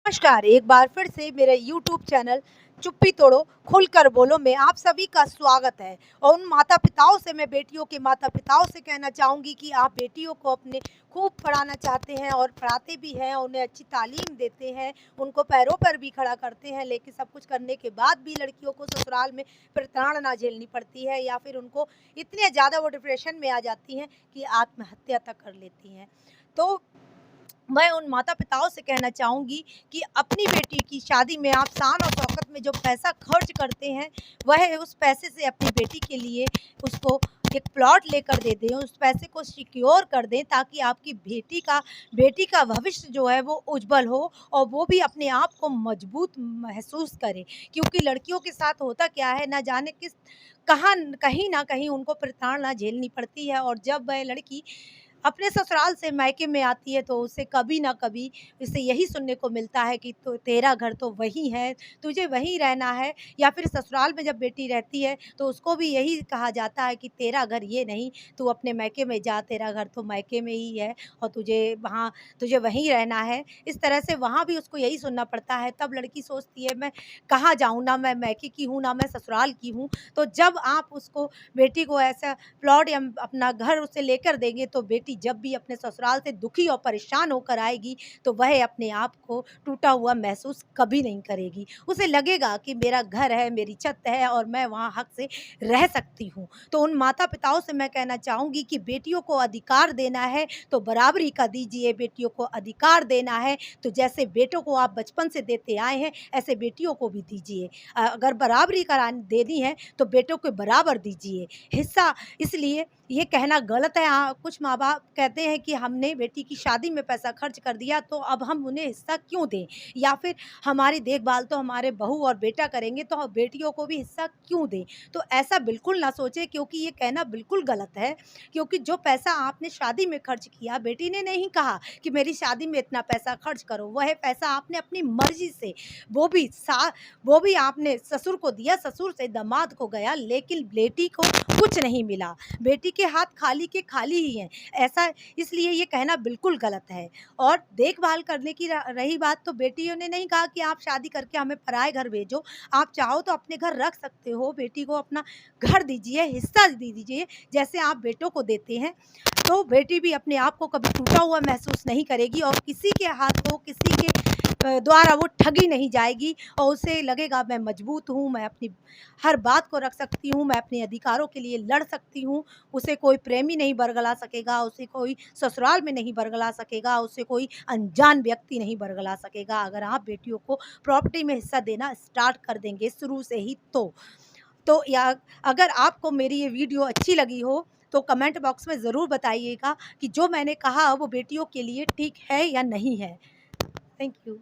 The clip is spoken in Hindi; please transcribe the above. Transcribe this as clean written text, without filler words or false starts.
नमस्कार, एक बार फिर से मेरे यूट्यूब चैनल चुप्पी तोड़ो खुलकर बोलो में आप सभी का स्वागत है। और उन माता पिताओं से, मैं बेटियों के माता पिताओं से कहना चाहूँगी कि आप बेटियों को अपने खूब पढ़ाना चाहते हैं और पढ़ाते भी हैं, उन्हें अच्छी तालीम देते हैं, उनको पैरों पर भी खड़ा करते हैं, लेकिन सब कुछ करने के बाद भी लड़कियों को ससुराल में प्रताड़ना झेलनी पड़ती है या फिर उनको इतने ज़्यादा वो डिप्रेशन में आ जाती हैं कि आत्महत्या तक कर लेती हैं। तो मैं उन माता-पिताओं से कहना चाहूँगी कि अपनी बेटी की शादी में आप शान और शौकत में जो पैसा खर्च करते हैं, वह उस पैसे से अपनी बेटी के लिए उसको एक प्लॉट लेकर दे दें, उस पैसे को सिक्योर कर दें ताकि आपकी बेटी का भविष्य जो है वो उज्जवल हो और वो भी अपने आप को मजबूत महसूस करे। क्योंकि लड़कियों के साथ होता क्या है, ना जाने कहीं न कहीं उनको प्रताड़ना झेलनी पड़ती है और जब वह लड़की अपने ससुराल से मायके में आती है तो उसे कभी ना कभी उसे यही सुनने को मिलता है कि तो तेरा घर तो वही है, तुझे वहीं रहना है। या फिर ससुराल में जब बेटी रहती है तो उसको भी यही कहा जाता है कि तेरा घर ये नहीं, तू अपने मायके में जा, तेरा घर तो मायके में ही है और तुझे वहीं रहना है। इस तरह से वहाँ भी उसको यही सुनना पड़ता है। तब लड़की सोचती है मैं कहाँ जाऊँ, ना मैं मायके की हूँ, ना मैं ससुराल की हूँ। तो जब आप उसको बेटी को ऐसा प्लॉट या अपना घर उसे लेकर देंगे तो बेटी जब भी अपने ससुराल से दुखी और परेशान होकर आएगी तो वह अपने आप को टूटा हुआ महसूस कभी नहीं करेगी। उसे लगेगा कि मेरा घर है, मेरी छत है और मैं वहाँ हक से रह सकती हूँ। तो उन माता-पिताओं से मैं कहना चाहूँगी कि बेटियों को अधिकार देना है तो बराबरी का दीजिए, बेटियों को अधिकार देना है तो जैसे बेटों को आप बचपन से देते आए हैं, ऐसे बेटियों को भी दीजिए। अगर बराबरी देनी है तो बेटों को बराबर दीजिए। हिस्सा इसलिए ये कहना गलत है। कुछ माँ-बाप कहते हैं कि हमने बेटी की शादी में पैसा खर्च कर दिया तो अब हम उन्हें हिस्सा क्यों दें? या फिर हमारी देखभाल तो हमारे बहू और बेटा करेंगे तो हम बेटियों को भी हिस्सा क्यों दें? तो ऐसा बिल्कुल ना सोचें क्योंकि ये कहना बिल्कुल गलत है। क्योंकि जो पैसा आपने शादी में खर्च किया, बेटी ने नहीं कहा कि मेरी शादी में इतना पैसा खर्च करो। वह पैसा आपने अपनी मर्ज़ी से वो भी आपने ससुर को दिया, ससुर से दामाद को गया, लेकिन बेटी को कुछ नहीं मिला। बेटी के हाथ खाली के खाली ही हैं। ऐसा इसलिए ये कहना बिल्कुल गलत है। और देखभाल करने की रही बात, तो बेटियों ने नहीं कहा कि आप शादी करके हमें पराए घर भेजो। आप चाहो तो अपने घर रख सकते हो, बेटी को अपना घर दीजिए, हिस्सा दे दीजिए, जैसे आप बेटों को देते हैं। तो बेटी भी अपने आप को कभी टूटा हुआ महसूस नहीं करेगी और किसी के हाथों, किसी के द्वारा वो ठगी नहीं जाएगी और उसे लगेगा मैं मजबूत हूँ, मैं अपनी हर बात को रख सकती हूँ, मैं अपने अधिकारों के लिए लड़ सकती हूँ। उसे कोई प्रेमी नहीं बरगला सकेगा, उसे कोई ससुराल में नहीं बरगला सकेगा, उसे कोई अनजान व्यक्ति नहीं बरगला सकेगा। अगर आप बेटियों को प्रॉपर्टी में हिस्सा देना स्टार्ट कर देंगे शुरू से ही तो या अगर आपको मेरी ये वीडियो अच्छी लगी हो तो कमेंट बॉक्स में ज़रूर बताइएगा कि जो मैंने कहा वो बेटियों के लिए ठीक है या नहीं है। Thank you.